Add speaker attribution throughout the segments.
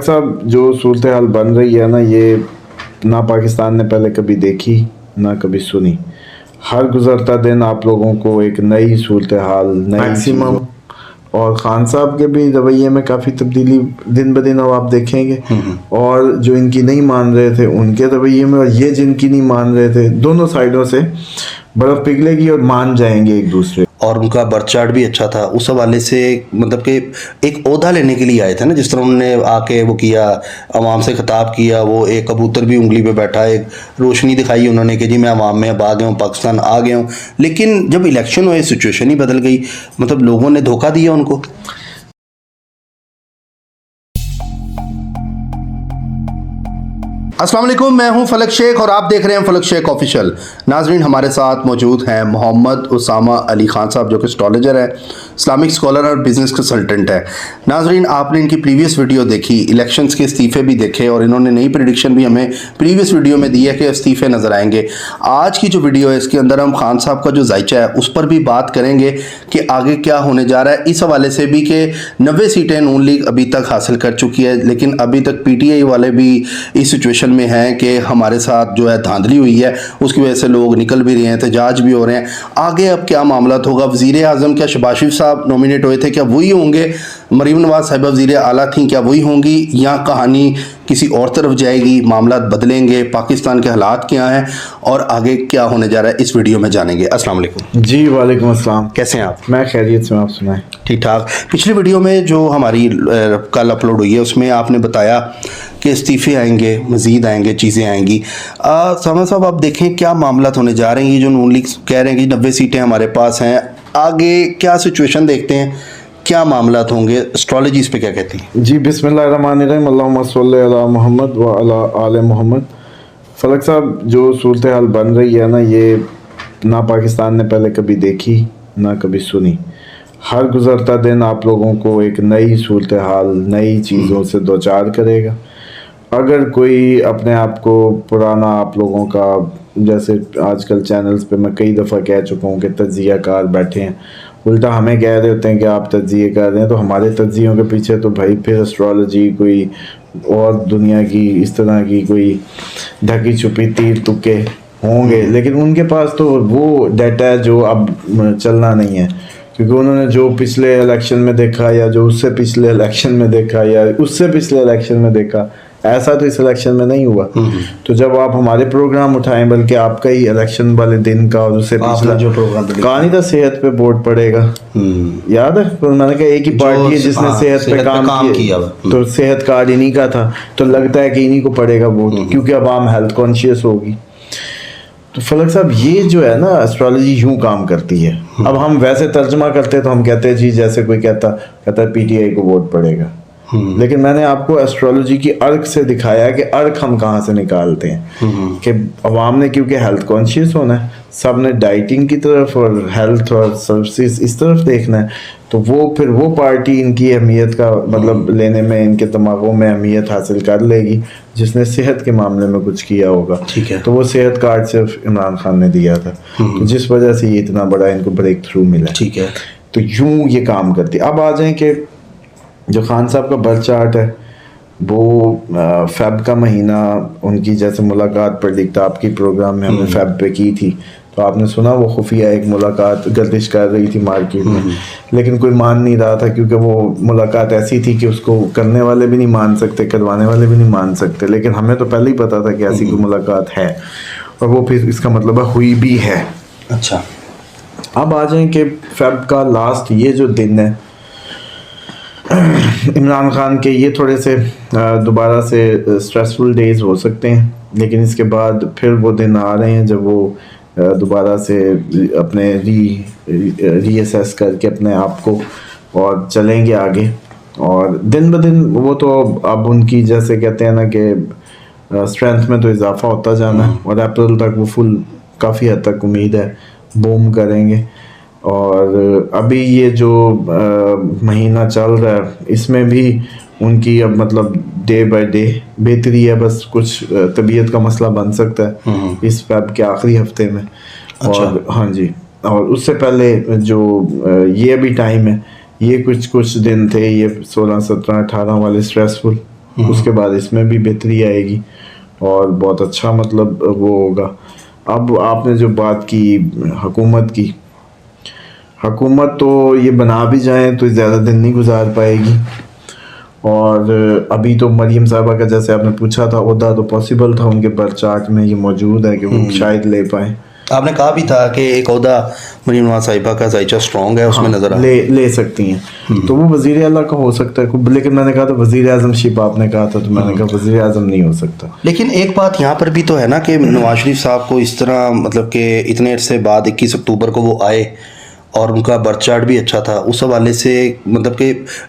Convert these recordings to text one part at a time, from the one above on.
Speaker 1: साहब जो सूरत हाल बन रही है ना, ये ना पाकिस्तान ने पहले कभी देखी ना कभी सुनी। हर गुजरता दिन आप लोगों को एक नई सूरत हाल, नई मैक्सिमम और खान साहब के भी रवैये में काफ़ी तब्दीली दिन ब दिन अब आप देखेंगे। और जो इनकी नहीं मान रहे थे उनके रवैये में, और ये जिनकी नहीं मान रहे थे, दोनों साइडों से बर्फ पिघलेगी और मान जाएंगे एक दूसरे।
Speaker 2: और उनका बर्थ चार्ट भी अच्छा था उस हवाले से, मतलब कि एक ओहदा लेने के लिए आए थे ना, जिस तरह उन्होंने आके वो किया, अवाम से खिताब किया, वो एक कबूतर भी उंगली पे बैठा, एक रोशनी दिखाई उन्होंने कि जी मैं अवाम में अब आ गया हूँ, पाकिस्तान आ गया हूँ। लेकिन जब इलेक्शन हुए सिचुएशन ही बदल गई, मतलब लोगों ने धोखा दिया उनको। अस्सलाम वालेकुम, मैं हूं फलक शेख और आप देख रहे हैं फलक शेख ऑफिशियल। नाजरीन, हमारे साथ मौजूद हैं मोहम्मद उसामा अली खान साहब, जो कि एस्ट्रोलॉजर है, इस्लामिक स्कॉलर और बिजनेस कंसल्टेंट है। नाजरीन, आपने इनकी प्रीवियस वीडियो देखी, इलेक्शंस के इस्तीफ़े भी देखे और इन्होंने नई प्रेडिक्शन भी हमें प्रीवियस वीडियो में दी है कि इस्तीफ़े नज़र आएंगे। आज की जो वीडियो है इसके अंदर हम खान साहब का जो जायचा है उस पर भी बात करेंगे कि आगे क्या होने जा रहा है, इस हवाले से भी कि 90 सीटें नून लीग अभी तक हासिल कर चुकी है, लेकिन अभी तक PTI वाले भी इस सिचुएशन में है कि हमारे साथ जो है धांधली हुई है, उसकी वजह से लोग निकल भी रहे हैं, एहतजाज भी हो रहे हैं। आगे अब क्या मामला होगा? वज़ीर आज़म क्या शहबाज शरीफ साहब नॉमिनेट हुए थे, क्या वही होंगे? मरीम नवाज साहिबा वज़ीर आला थी, क्या वही होंगी, या कहानी किसी और तरफ जाएगी? मामला बदलेंगे? पाकिस्तान के हालात क्या हैं और आगे क्या होने जा रहा है, इस वीडियो में जानेंगे। अस्सलाम वालेकुम।
Speaker 1: जी वालेकुम अस्सलाम।
Speaker 2: कैसे हैं आप?
Speaker 1: मैं खैरियत से, आप सुनाएं?
Speaker 2: ठीक ठाक। पिछली वीडियो में जो हमारी कल अपलोड हुई है उसमें आपने बताया कि इस्तीफ़े आएंगे, मज़ीद आएंगे, चीज़ें आएंगी। सामा साहब, आप देखें क्या मामला होने जा रहे हैं। ये जो नून लीग कह रहे हैं कि 90 सीटें हमारे पास हैं, आगे क्या सिचुएशन देखते हैं, क्या मामला होंगे? एस्ट्रोलॉजी इस पे क्या कहती है?
Speaker 1: जी बिस्मिल्लाहिर्रहमानिर्रहीम, अल्लाहुम्मा सल्ली अला मोहम्मद व अला आले मोहम्मद। फलक साहब, जो सूरत हाल बन रही है ना, ये ना पाकिस्तान ने पहले कभी देखी ना कभी सुनी। हर गुजरता दिन आप लोगों को एक नई सूरत हाल, नई चीज़ों से दो चार करेगा। अगर कोई अपने आप को पुराना, आप लोगों का, जैसे आजकल चैनल्स पे मैं कई दफ़ा कह चुका हूँ कि तज्ज़िया कार बैठे हैं, उल्टा हमें कह रहे होते हैं कि आप तज्ज़िये कर रहे हैं, तो हमारे तज्ज़ियों के पीछे तो भाई फिर एस्ट्रोलॉजी, कोई और दुनिया की इस तरह की कोई ढकी छुपी तीर तुक्के होंगे, लेकिन उनके पास तो वो डाटा है जो अब चलना नहीं है, क्योंकि उन्होंने जो पिछले इलेक्शन में देखा, या जो उससे पिछले इलेक्शन में देखा, या उससे पिछले इलेक्शन में देखा, ऐसा तो इस इलेक्शन में नहीं हुआ। तो जब आप हमारे प्रोग्राम उठाएं, बल्कि आपका ही इलेक्शन वाले दिन का और उससे पिछला
Speaker 2: जो प्रोग्राम
Speaker 1: कहानी था, सेहत पे वोट पड़ेगा, याद है? तो मैंने कहा एक ही पार्टी है जिसने सेहत पे काम किया, तो सेहत कार्ड इन्हीं का था, तो लगता है कि इन्हीं को पड़ेगा वोट, क्योंकि अब आम हेल्थ कॉन्शियस होगी। तो फलक साहब, ये जो है ना, एस्ट्रोलॉजी यूं काम करती है। अब हम वैसे तर्जमा करते तो हम कहते हैं जी, जैसे कोई कहता है PTI को वोट पड़ेगा, लेकिन मैंने आपको एस्ट्रोलॉजी की अर्क से दिखाया कि अर्क हम कहाँ से निकालते हैं। कि अवाम ने क्योंकि हेल्थ कॉन्शियस होना है, सब ने डाइटिंग की तरफ और हेल्थ और सर्विसेज इस तरफ देखना है, तो वो फिर वो पार्टी इनकी अहमियत का मतलब लेने में, इनके दिमागों में अहमियत हासिल कर लेगी जिसने सेहत के मामले में कुछ किया होगा।
Speaker 2: ठीक है।
Speaker 1: तो वो सेहत कार्ड सिर्फ इमरान खान ने दिया था, तो जिस वजह से ये इतना बड़ा इनको ब्रेक थ्रू मिला।
Speaker 2: ठीक है।
Speaker 1: तो यूं ये काम करती है। अब आ जाए कि जो खान साहब का बर्थ चार्ट है, वो फेब का महीना, उनकी जैसे मुलाकात प्रेडिक्ट आपकी प्रोग्राम में हमने फेब पे की थी, तो आपने सुना वो खुफिया एक मुलाकात गर्दिश कर रही थी मार्केट में, लेकिन कोई मान नहीं रहा था, क्योंकि वो मुलाकात ऐसी थी कि उसको करने वाले भी नहीं मान सकते, करवाने वाले भी नहीं मान सकते, लेकिन हमें तो पहले ही पता था कि ऐसी कोई मुलाकात है, और वो फिर इसका मतलब है हुई भी है।
Speaker 2: अच्छा,
Speaker 1: अब आ जाए कि फेब का लास्ट ये जो दिन है, इमरान खान के ये थोड़े से दोबारा से स्ट्रेसफुल डेज हो सकते हैं, लेकिन इसके बाद फिर वो दिन आ रहे हैं जब वो दोबारा से अपने रीअसेस करके अपने आप को और चलेंगे आगे। और दिन ब दिन वो तो अब उनकी, जैसे कहते हैं ना कि स्ट्रेंथ में तो इजाफा होता जाना है, और अप्रैल तक वो फुल काफ़ी हद तक उम्मीद है बूम करेंगे। और अभी ये जो महीना चल रहा है, इसमें भी उनकी अब मतलब डे बाय डे बेहतरी है, बस कुछ तबीयत का मसला बन सकता है इस फेब के आखिरी हफ्ते में।
Speaker 2: अच्छा।
Speaker 1: और हाँ जी, और उससे पहले जो ये अभी टाइम है, ये कुछ दिन थे, ये 16, 17, 18 वाले स्ट्रेसफुल, उसके बाद इसमें भी बेहतरी आएगी और बहुत अच्छा मतलब वो होगा। अब आपने जो बात की हुकूमत की, हुकूमत तो ये बना भी जाए तो ज़्यादा दिन नहीं गुजार पाएगी। और अभी तो मरीम साहबा का जैसे आपने पूछा था ओहदा तो पॉसिबल था, उनके बर्थ चार्ट में ये मौजूद है कि वो शायद ले पाए।
Speaker 2: आपने कहा भी था कि एक ओहदा मरीम नवाज साहिबा का जायचा स्ट्रॉन्ग है, उसमें नजर आ
Speaker 1: ले सकती हैं तो वो वजीर आला का हो सकता है, लेकिन मैंने कहा था वजीर आजम शिप आपने कहा था तो मैंने कहा वजीर आजम नहीं हो सकता।
Speaker 2: लेकिन एक बात यहाँ पर भी तो है ना कि नवाज शरीफ साहब को इस तरह मतलब कि इतने अरसे बाद 21 अक्टूबर को वो आए और उनका बर्थ चार्ट भी अच्छा था, उस हवाले से मतलब कि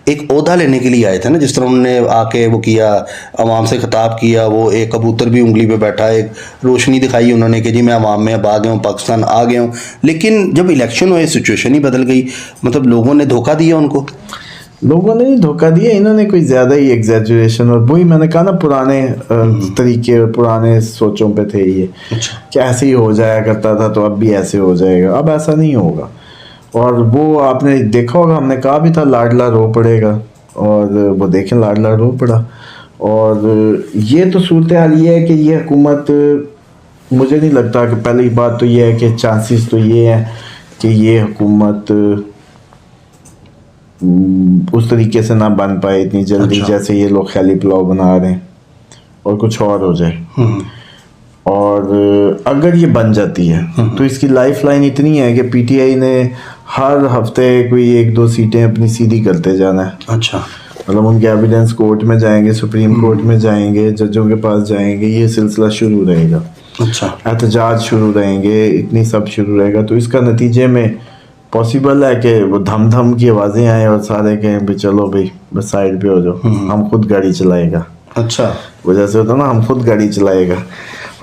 Speaker 2: एक ओहदा लेने के लिए आए थे ना, जिस तरह उन्होंने आके वो किया, आवाम से खिताब किया, वो एक कबूतर भी उंगली पे बैठा, एक रोशनी दिखाई उन्होंने कि जी मैं आवाम में अब आ गया हूँ, पाकिस्तान आ गया हूँ। लेकिन जब इलेक्शन हुए सिचुएशन ही बदल गई, मतलब लोगों ने धोखा दिया उनको।
Speaker 1: लोगों ने नहीं धोखा दिया, इन्होंने कोई ज़्यादा ही एग्जैजुरेशन, और वही मैंने कहा ना पुराने तरीके और पुराने सोचों पे थे ये कि ऐसे ही हो जाया करता था तो अब भी ऐसे हो जाएगा, अब ऐसा नहीं होगा। और वो आपने देखा होगा, हमने कहा भी था लाडला रो पड़ेगा, और वो देखें लाडला रो पड़ा। और ये तो सूरत हाल ये है कि ये हुकूमत, मुझे नहीं लगता कि, पहली बात तो ये है कि चांसेस तो ये है कि ये हुकूमत उस तरीके से ना बन पाए इतनी जल्दी।
Speaker 2: अच्छा।
Speaker 1: जैसे ये लोग ख्याली पुलाव बना रहे हैं और कुछ और हो जाए। और अगर ये बन जाती है तो इसकी लाइफ लाइन इतनी है कि पीटीआई ने हर हफ्ते कोई 1-2 सीटें अपनी सीधी करते जाना है।
Speaker 2: अच्छा,
Speaker 1: मतलब उनके एविडेंस कोर्ट में जाएंगे, सुप्रीम कोर्ट में जाएंगे, जजों के पास जाएंगे, ये सिलसिला शुरू रहेगा।
Speaker 2: अच्छा,
Speaker 1: एहतजाज शुरू रहेंगे, इतनी सब शुरू रहेगा। तो इसका नतीजे में पॉसिबल है कि वो धम धम की आवाज़ें आए और सारे कहें भी चलो भाई बस साइड पे हो जाओ, हम खुद गाड़ी चलाएगा।
Speaker 2: अच्छा,
Speaker 1: वो जैसे होता है ना, हम खुद गाड़ी चलाएगा,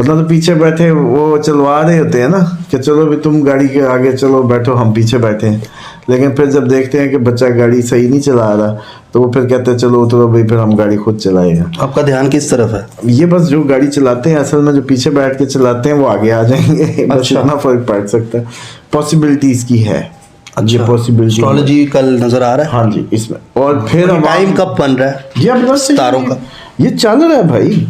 Speaker 1: मतलब तो पीछे बैठे वो चलवा रहे होते हैं ना कि चलो भी तुम गाड़ी के आगे चलो बैठो, हम पीछे बैठे हैं। लेकिन फिर जब देखते हैं कि बच्चा गाड़ी सही नहीं चला रहा तो वो फिर कहते हैं चलो उतरो भाई, फिर हम गाड़ी खुद चलाएगा।
Speaker 2: आपका ध्यान किस तरफ है?
Speaker 1: ये बस जो गाड़ी चलाते हैं असल में, जो पीछे बैठ के चलाते हैं वो आगे आ जाएंगे। बस इतना फर्क पड़ सकता है, पॉसिबिलिटीज की है। ये पॉसिबिलिटी
Speaker 2: एस्ट्रोलॉजी कल नजर आ रहा है।
Speaker 1: हाँ जी इसमें। और फिर
Speaker 2: टाइम कब बन रहा है
Speaker 1: ये अब बस
Speaker 2: तारों का?
Speaker 1: ये चल रहा है भाई,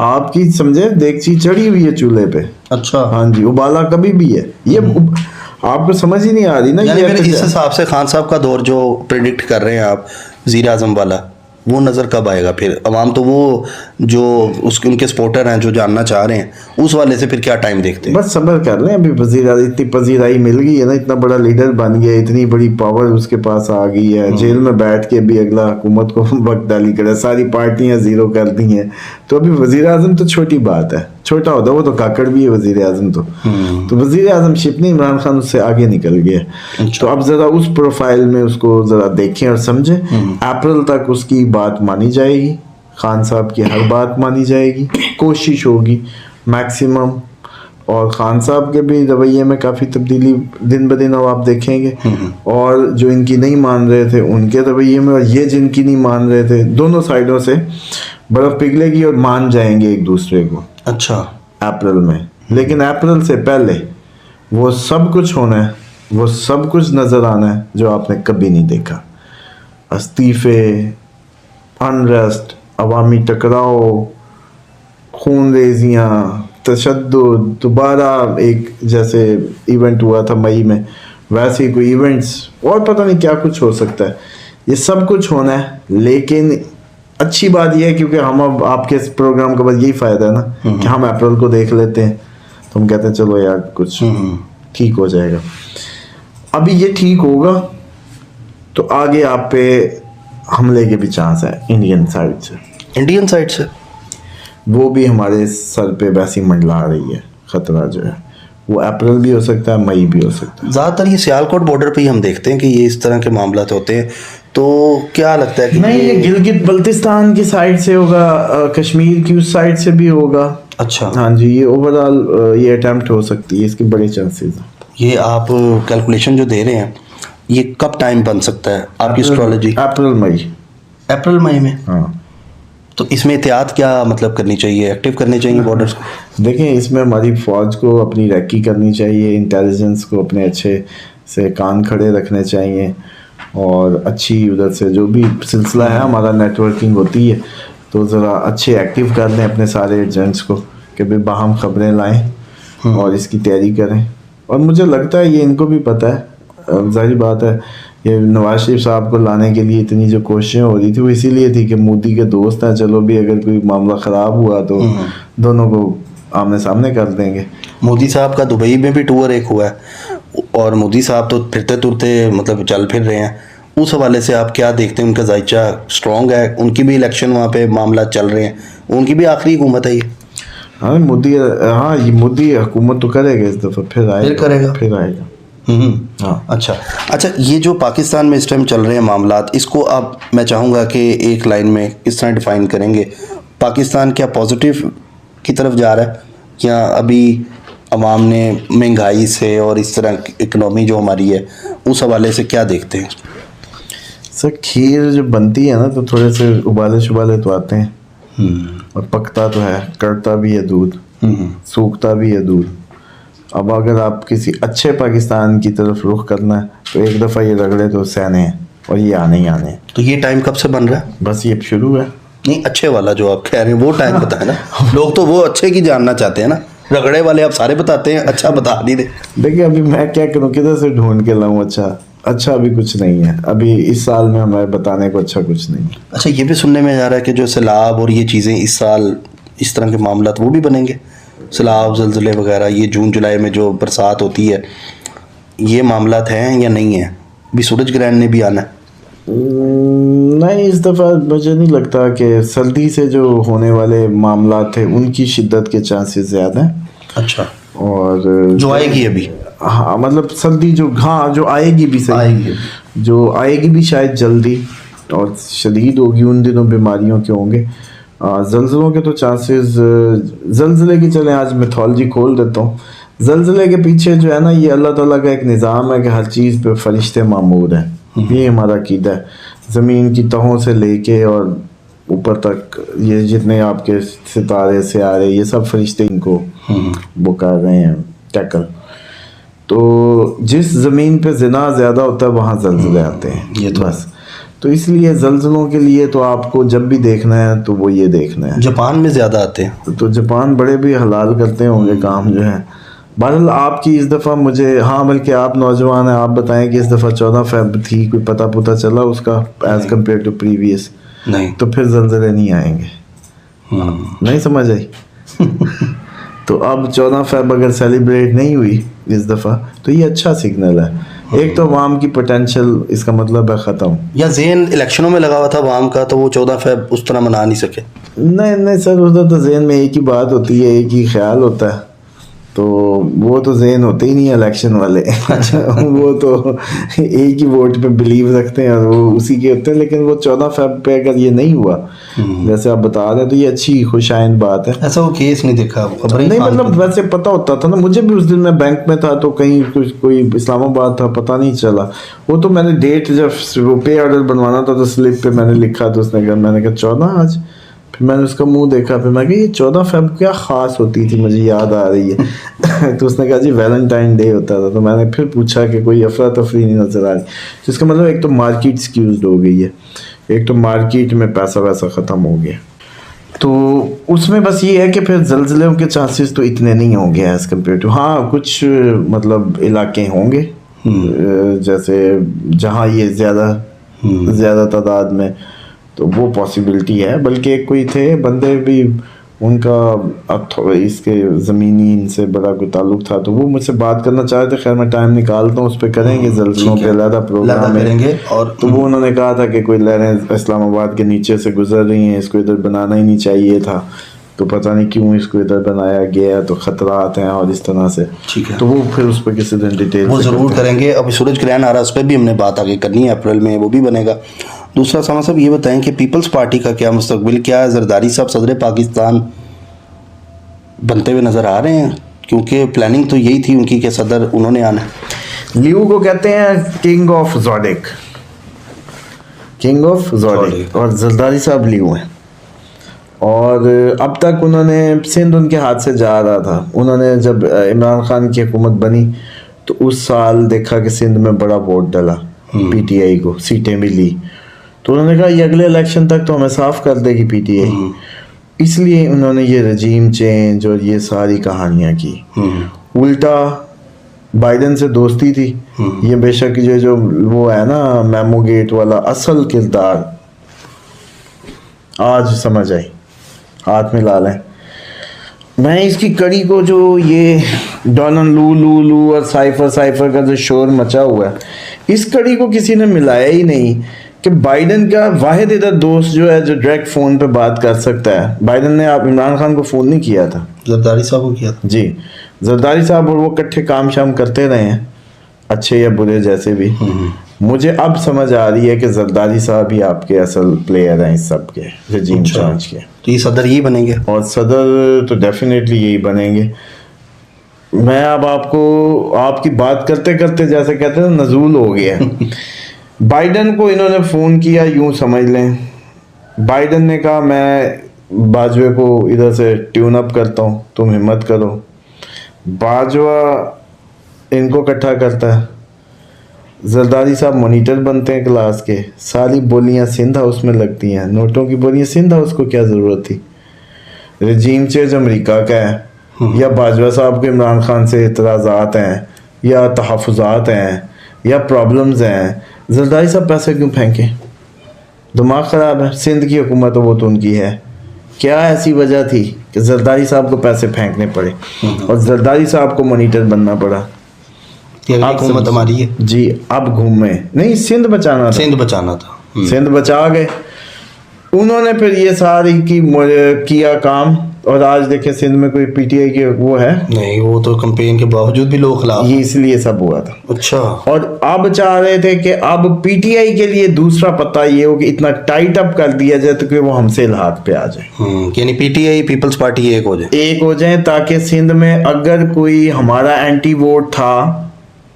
Speaker 1: आपकी समझे देगची चढ़ी हुई है चूल्हे पे।
Speaker 2: अच्छा,
Speaker 1: हाँ जी, उबाला कभी भी है ये, आपको समझ ही नहीं आ रही ना।
Speaker 2: यानी
Speaker 1: ये
Speaker 2: फिर इस हिसाब से खान साहब का दौर जो प्रेडिक्ट कर रहे हैं आप, वज़ीर आज़म वाला, वो नज़र कब आएगा? फिर अवाम तो वो जो उसके उनके सपोर्टर हैं जो जानना चाह रहे हैं उस वाले से फिर क्या टाइम देखते हैं?
Speaker 1: बस सब्र कर लें, अभी वजीर इतनी पजीराई मिल गई है ना, इतना बड़ा लीडर बन गया, इतनी बड़ी पावर उसके पास आ गई है। जेल में बैठ के भी अगला हुकूमत को वक्त डाली करे, सारी पार्टियां जीरो कर दी हैं। तो अभी वजीर आजम तो छोटी बात है, छोटा होता वो तो काकड़ भी है वजीर आजम तो वजीर आजम शिप नहीं, इमरान खान उससे आगे निकल गया। तो अब जरा उस प्रोफाइल में उसको जरा देखें और समझें। अप्रैल तक उसकी बात मानी जाएगी, खान साहब की हर बात मानी जाएगी, कोशिश होगी मैक्सिमम। और खान साहब के भी रवैये में काफ़ी तब्दीली दिन ब दिन अब आप देखेंगे। और जो इनकी नहीं मान रहे थे उनके रवैये में, और ये जिनकी नहीं मान रहे थे, दोनों साइडों से बर्फ पिघलेगी और मान जाएंगे एक दूसरे को।
Speaker 2: अच्छा,
Speaker 1: अप्रैल में। लेकिन अप्रैल से पहले वो सब कुछ होना है, वो सब कुछ नज़र आना है जो आपने कभी नहीं देखा। इस्तीफे, अनरेस्ट, अवामी टकराव, खून रेजियाँ, तशद्दुद, दोबारा एक जैसे इवेंट हुआ था मई में वैसे ही कोई इवेंट्स, और पता नहीं क्या कुछ हो सकता है। ये सब कुछ होना है। लेकिन अच्छी बात यह है क्योंकि हम अब आपके इस प्रोग्राम का बस यही फ़ायदा है ना कि हम अप्रैल को देख लेते हैं, तो हम कहते हैं चलो यार कुछ ठीक हो जाएगा। अभी ये ठीक होगा तो आगे आप पे हमले के भी चांस है इंडियन साइड से।
Speaker 2: इंडियन साइड से
Speaker 1: वो भी हमारे सर पे वैसी मंडला रही है, खतरा जो है वो अप्रैल भी हो सकता है, मई भी हो सकता है।
Speaker 2: ज़्यादातर ये सियालकोट बॉर्डर पे ही हम देखते हैं कि ये इस तरह के मामला होते हैं। तो क्या लगता है कि
Speaker 1: नहीं, ये गिलगित बल्तिस्तान की साइड से होगा, कश्मीर की उस साइड से भी होगा।
Speaker 2: अच्छा,
Speaker 1: हाँ जी, ये ओवरऑल ये अटेम्प्ट हो सकती है, इसके बड़े चांसेस हैं।
Speaker 2: ये आप कैलकुलेशन जो दे रहे हैं ये कब टाइम बन सकता है आपकी एस्ट्रोलॉजी?
Speaker 1: अप्रैल मई।
Speaker 2: अप्रैल मई में।
Speaker 1: हाँ,
Speaker 2: तो इसमें एहतियात क्या मतलब करनी चाहिए, एक्टिव करने चाहिए बॉर्डर्स को?
Speaker 1: देखें इसमें हमारी फ़ौज को अपनी रैकी करनी चाहिए, इंटेलिजेंस को अपने अच्छे से कान खड़े रखने चाहिए, और अच्छी उधर से जो भी सिलसिला है हमारा नेटवर्किंग होती है तो ज़रा अच्छे एक्टिव कर लें अपने सारे एजेंट्स को कि भाई बाहम खबरें लाएं और इसकी तैयारी करें। और मुझे लगता है ये इनको भी पता है, जाहिर बात है ये नवाज शरीफ साहब को लाने के लिए इतनी जो कोशिशें हो रही थी वो इसीलिए थी कि मोदी के दोस्त हैं, चलो भी अगर कोई मामला ख़राब हुआ तो दोनों को आमने सामने कर देंगे।
Speaker 2: मोदी साहब का दुबई में भी टूर एक हुआ है और मोदी साहब तो फिरते तुरते मतलब चल फिर रहे हैं। उस हवाले से आप क्या देखते हैं, उनका जायचा स्ट्रॉन्ग है? उनकी भी इलेक्शन वहाँ पे मामला चल रहे हैं, उनकी भी आखिरी हुकूमत है ये।
Speaker 1: हाँ मोदी, हाँ ये मोदी हुकूमत तो करेगा इस दफ़ा, फिर आएगा, फिर आएगा। हाँ।
Speaker 2: अच्छा, ये जो पाकिस्तान में इस टाइम चल रहे हैं मामलात, इसको आप मैं चाहूँगा कि एक लाइन में किस तरह डिफाइन करेंगे? पाकिस्तान क्या पॉजिटिव की तरफ जा रहा है या अभी अवाम ने महंगाई से और इस तरह इकनॉमी जो हमारी है उस हवाले से क्या देखते हैं?
Speaker 1: सर खीर जो बनती है ना तो थोड़े से उबाले शुबाले तो आते हैं और पकता तो है, कड़ता भी है दूध, सूखता भी है दूध। अब अगर आप किसी अच्छे पाकिस्तान की तरफ रुख करना है तो एक दफ़ा ये रगड़े तो सहने हैं और ये आने ही आने हैं।
Speaker 2: तो ये टाइम कब से बन रहा है?
Speaker 1: बस ये शुरू है।
Speaker 2: नहीं, अच्छे वाला जो आप कह रहे हैं वो टाइम पता है ना, लोग तो वो अच्छे की जानना चाहते हैं ना, रगड़े वाले आप सारे बताते हैं, अच्छा बता नहीं दे।
Speaker 1: देखिए अभी मैं क्या करूँ, किधर से ढूंढ के लाऊं? अच्छा अभी कुछ नहीं है, अभी इस साल में हमें बताने को अच्छा कुछ नहीं है।
Speaker 2: अच्छा, ये भी सुनने में जा रहा है कि जो सैलाब और ये चीज़ें इस साल इस तरह के मामला वो भी बनेंगे, सैलाब जल्जले वगैरह, ये जून जुलाई में जो बरसात होती है, ये मामलात हैं या नहीं है? भी सूरज ग्रहण ने भी आना है।
Speaker 1: नहीं, इस दफ़ा मुझे नहीं लगता कि सर्दी से जो होने वाले मामला थे उनकी शिद्दत के चांसेस ज़्यादा हैं।
Speaker 2: अच्छा,
Speaker 1: और
Speaker 2: जो आएगी अभी,
Speaker 1: हाँ मतलब सर्दी जो, हाँ जो आएगी भी सही,
Speaker 2: आएगी
Speaker 1: जो आएगी भी शायद जल्दी और शदीद होगी, उन दिनों बीमारियों के होंगे। जल्जलों के तो चांसेस, जल्जले की चलें आज मैथोलॉजी खोल देता हूँ। जल्जले के पीछे जो है ना ये अल्लाह ताला का एक निज़ाम है कि हर चीज़ पे फरिश्ते मामूर हैं, ये हमारा अकीदा है। ज़मीन की तहों से लेके और ऊपर तक ये जितने आपके सितारे सियारे ये सब फरिश्ते इनको वो कर रहे हैं टैकल। तो जिस ज़मीन पे ज़िना ज़्यादा होता है वहाँ जल्जले आते हैं,
Speaker 2: ये तो
Speaker 1: बस। तो इसलिए जल्जलों के लिए तो आपको जब भी देखना है तो वो ये देखना है।
Speaker 2: जापान में ज़्यादा आते हैं
Speaker 1: तो जापान बड़े भी हलाल करते होंगे काम जो है। बहरहाल आपकी इस दफ़ा मुझे, हाँ बल्कि आप नौजवान हैं, आप बताएं कि इस दफ़ा 14 फ़रवरी थी, कोई पता चला उसका एज़ कम्पेयर टू प्रीवियस?
Speaker 2: नहीं।
Speaker 1: तो फिर जल्जले नहीं आएंगे। नहीं समझ आई? तो अब 14 फ़रवरी अगर सेलिब्रेट नहीं हुई इस दफ़ा तो ये अच्छा सिग्नल है। एक तो वाम की पोटेंशियल, इसका मतलब है ख़त्म।
Speaker 2: या ज़ेन इलेक्शनों में लगा हुआ था वाम का, तो वो 14 फ़रवरी उस तरह मना नहीं सके।
Speaker 1: नहीं सर, उधर तो ज़ेन में एक ही बात होती है, एक ही ख्याल होता है, तो वो तो ज़ेन होते ही नहीं है इलेक्शन वाले। वो तो एक ही वोट पे बिलीव रखते हैं और वो उसी के होते हैं। लेकिन वो 14 फ़रवरी पे अगर ये नहीं हुआ जैसे आप बता रहे हैं तो ये अच्छी खुशाइन बात है।
Speaker 2: ऐसा वो केस नहीं देखा,
Speaker 1: नहीं मतलब वैसे पता होता था ना, मुझे भी उस दिन मैं बैंक में था तो कहीं कुछ कोई इस्लामाबाद था, पता नहीं चला। वो तो मैंने डेट जब वो पे ऑर्डर बनवाना था तो स्लिप पे मैंने लिखा, तो उसने कहा, मैंने कहा 14 आज। फिर मैंने उसका मुंह देखा, फिर मैं कहा ये 14 फ़रवरी क्या ख़ास होती थी, मुझे याद आ रही है। तो उसने कहा जी वैलेंटाइन डे होता था। तो मैंने फिर पूछा कि कोई अफरा तफरी नहीं नज़र आ रही। तो इसका मतलब एक तो मार्केट स्क्यूज़ड हो गई है, एक तो मार्केट में पैसा वैसा ख़त्म हो गया। तो उसमें बस ये है कि फिर जल्जलों के चांसेस तो इतने नहीं होंगे एज़ कम्पेयर टू, हाँ कुछ मतलब इलाके होंगे जैसे जहाँ ये ज़्यादा तादाद में, तो वो पॉसिबिलिटी है। बल्कि एक कोई थे बंदे भी, उनका अब इसके ज़मीनी इनसे बड़ा कोई ताल्लुक था, तो वो मुझसे बात करना चाह रहे थे। खैर मैं टाइम निकालता हूँ, उस पर करेंगे जल्जलों पे अलग प्रोग्राम करेंगे। और तो वो उन्होंने कहा था कि कोई लहरें इस्लामाबाद के नीचे से गुजर रही हैं, इसको इधर बनाना ही नहीं चाहिए था, तो पता नहीं क्यों इसको इधर बनाया गया, तो ख़तरात हैं और इस तरह से।
Speaker 2: ठीक है,
Speaker 1: तो वो फिर उस पर किसी दिन डिटेल
Speaker 2: वो ज़रूर करेंगे। अभी सूरज ग्रहण आ रहा है, उस पर भी हमने बात आगे करनी है, अप्रैल में वो भी बनेगा। दूसरा सामा साहब ये बताएं कि पीपल्स पार्टी का क्या मुस्तकबिल, क्या जरदारी साहब सदर पाकिस्तान बनते हुए नज़र आ रहे हैं? क्योंकि प्लानिंग तो यही थी उनकी कि सदर उन्होंने आना है।
Speaker 1: लियू को कहते हैं किंग ऑफ ज़ोडिक, और जरदारी साहब लियू हैं। और अब तक उन्होंने, सिंध उनके हाथ से जा रहा था। उन्होंने जब इमरान खान की हुकूमत बनी तो उस साल देखा कि सिंध में बड़ा वोट डला, पीटीआई को सीटें मिली, तो उन्होंने कहा ये अगले इलेक्शन तक तो हमें साफ कर देगी पीटीआई, इसलिए उन्होंने ये रजीम चेंज और ये सारी कहानियां की। उल्टा बाइडेन से दोस्ती थी। ये बेशक जो वो है ना मेमो गेट वाला असल किरदार आज समझ आई, हाथ में ला लें। मैं इसकी कड़ी को जो ये डॉलन लू लू लू और साइफर साइफर का जो शोर मचा हुआ है, इस कड़ी को किसी ने मिलाया ही नहीं कि बाइडेन का वाहिद इधर दोस्त जो है जो डायरेक्ट फ़ोन पे बात कर सकता है। बाइडेन ने आप इमरान खान को फ़ोन नहीं किया था,
Speaker 2: जरदारी साहब को किया था।
Speaker 1: जी, जरदारी साहब और वो इकट्ठे काम शाम करते रहे हैं, अच्छे या बुरे जैसे भी। मुझे अब समझ आ रही है कि जरदारी साहब ही आपके असल प्लेयर हैं इस सब के रजीम चेंज के।
Speaker 2: तो ये सदर यही बनेंगे
Speaker 1: और सदर तो डेफिनेटली यही बनेंगे। मैं अब आपको आपकी बात करते करते जैसे कहते हैं नजूल हो गया। बाइडेन को इन्होंने फ़ोन किया, यूं समझ लें बाइडेन ने कहा मैं बाजवा को इधर से ट्यून अप करता हूँ, तुम हिम्मत करो। बाजवा इनको इकट्ठा करता है, जरदारी साहब मॉनिटर बनते हैं क्लास के, सारी बोलियां सिंध हाउस में लगती हैं, नोटों की बोलियां सिंध हाउस को क्या ज़रूरत थी। रजीम चेंज अमेरिका का है या बाजवा साहब के इमरान खान से इतराज़ात हैं या तहफ़्फ़ुज़ात हैं या प्रॉब्लम्स हैं, जरदारी साहब पैसे क्यों फेंकें? दिमाग ख़राब है। सिंध की हुकूमत वो तो उनकी है, क्या ऐसी वजह थी कि जरदारी साहब को पैसे फेंकने पड़े और जरदारी साहब को मॉनिटर बनना पड़ा?
Speaker 2: अब हुकूमत हमारी है
Speaker 1: जी, अब घूमे नहीं, सिंध बचाना था,
Speaker 2: सिंध बचाना था।
Speaker 1: सिंध बचा गए उन्होंने। फिर ये सारी की किया काम, और आज देखे सिंध में कोई पीटीआई के वो है
Speaker 2: नहीं, वो तो कैंपेन के बावजूद भी लोग खिलाफ।
Speaker 1: ये इसलिए सब हुआ था।
Speaker 2: अच्छा।
Speaker 1: और अब चाह रहे थे कि अब पीटीआई के लिए दूसरा पता ये हो कि इतना टाइट अप कर दिया जाए तो कि वो हमसे इलाहाक पे आ जाए,
Speaker 2: यानी पीटीआई पीपल्स पार्टी एक हो जाए,
Speaker 1: ताकि सिंध में अगर कोई हमारा एंटी वोट था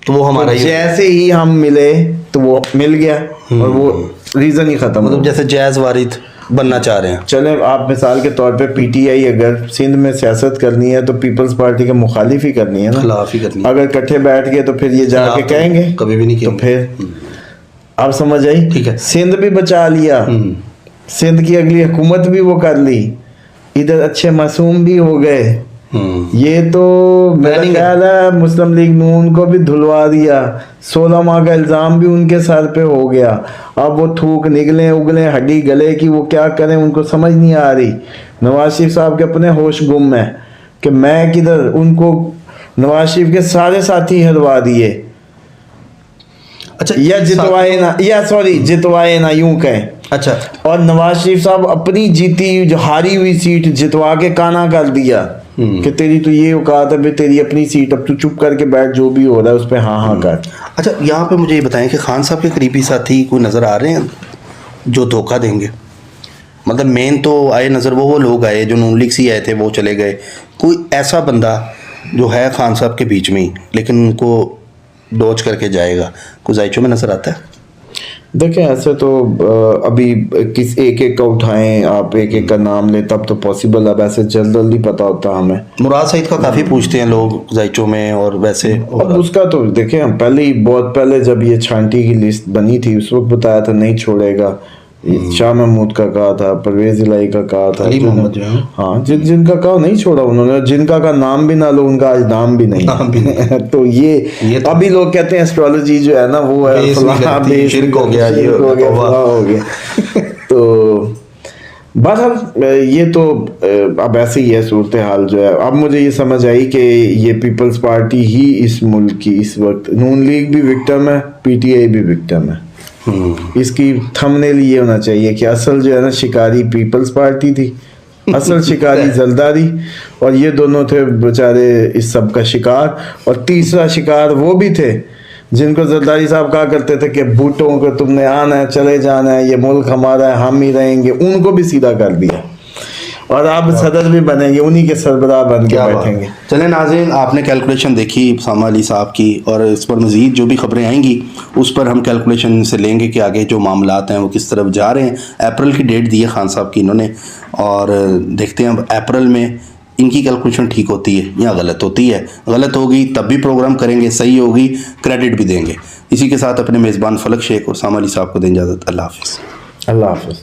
Speaker 2: तो वो हमारा
Speaker 1: तो जैसे ही हम मिले तो वो मिल गया और वो रीजन ही खत्म।
Speaker 2: मतलब जैसे जैज वारिद बनना चाह रहे हैं।
Speaker 1: चले आप मिसाल के तौर पे पीटीआई अगर सिंध में सियासत करनी है तो पीपल्स पार्टी के मुखालिफ ही करनी है ना,
Speaker 2: खिलाफ ही करनी है।
Speaker 1: अगर इकट्ठे बैठ गए तो फिर ये जाके कहेंगे
Speaker 2: कभी भी नहीं
Speaker 1: तो फिर आप समझ आई।
Speaker 2: ठीक है।
Speaker 1: सिंध भी बचा लिया, सिंध की अगली हुकूमत भी वो कर ली, इधर अच्छे मासूम भी हो गए। ये तो मेरा ख्याल है मुस्लिम लीग नून को भी धुलवा दिया, 16 माह का इल्ज़ाम भी उनके सर पे हो गया। अब वो थूक निकले उगले हड्डी गले की, वो क्या करें उनको समझ नहीं आ रही। नवाज शरीफ साहब के अपने होश गुम है कि मैं किधर, उनको नवाज शरीफ के सारे साथी हरवा दिए।
Speaker 2: अच्छा,
Speaker 1: या जितवाए ना, या सॉरी जितवाए ना यूं कहें।
Speaker 2: अच्छा।
Speaker 1: और नवाज शरीफ साहब अपनी जीती जो हारी हुई सीट जितवा के काना कर दिया कि तेरी तो ये औकात है, तेरी अपनी सीट, अब तू चुप करके बैठ, जो भी हो रहा है उस पर हाँ हाँ कर।
Speaker 2: अच्छा, यहाँ पे मुझे ये बताएं कि खान साहब के करीबी साथी कोई नज़र आ रहे हैं जो धोखा देंगे? मतलब मेन तो आए नज़र वो लोग आए जो नून लीग से आए थे, वो चले गए। कोई ऐसा बंदा जो है खान साहब के बीच में ही लेकिन उनको डोज करके जाएगा, कोई जायचों में नज़र आता है?
Speaker 1: देखें ऐसे तो अभी किस एक एक का उठाएं आप, एक एक का नाम लें तब तो पॉसिबल है, वैसे जल्दी पता होता हमें।
Speaker 2: मुराद सईद का काफ़ी पूछते हैं लोग जायचों में, और वैसे
Speaker 1: अब उसका तो देखें हम पहले ही, बहुत पहले जब ये छांटी की लिस्ट बनी थी उस वक्त बताया था नहीं छोड़ेगा। शाह महमूद का कहा था, परवेज इलाही का कहा था, हाँ जिनका कहा नहीं छोड़ा उन्होंने, जिनका का नाम भी ना लो उनका आज नाम भी नहीं। तो ये तो अभी लोग कहते हैं एस्ट्रोलॉजी जो है ना वो है
Speaker 2: शिर्क हो गया, ये
Speaker 1: हो गया। तो बहरहाल ये तो अब ऐसे ही है सूरत हाल जो है। अब मुझे ये समझ आई कि ये पीपल्स पार्टी ही इस मुल्क की इस वक्त, नून लीग भी विक्टिम है, पीटीआई भी विक्टिम है। इसकी थंबनेल ये होना चाहिए कि असल जो है ना शिकारी पीपल्स पार्टी थी, असल शिकारी जरदारी, और ये दोनों थे बेचारे इस सब का शिकार। और तीसरा शिकार वो भी थे जिनको जरदारी साहब कहा करते थे कि बूटों को तुमने आना है, चले जाना है, ये मुल्क हमारा है, हम ही रहेंगे, उनको भी सीधा कर दिया और अब सदर भी बनेंगे, उन्हीं के सरबराह बन के बैठेंगे।
Speaker 2: चले नाज़रीन, आपने कैलकुलेशन देखी उसामा अली साहब की, और इस पर मज़ीद जो भी खबरें आएंगी उस पर हम कैलकुलेशन से लेंगे कि आगे जो मामलात हैं वो किस तरफ जा रहे हैं। अप्रैल की डेट दी है खान साहब की इन्होंने, और देखते हैं अब अप्रैल में इनकी कैलकुलेशन ठीक होती है या गलत होती है। गलत होगी तब भी प्रोग्राम करेंगे, सही होगी क्रेडिट भी देंगे। इसी के साथ अपने मेज़बान फलक शेख और उसामा अली साहब को दें इजाज़त। अल्लाह हाफ़िज़।
Speaker 1: अल्लाह हाफिज़।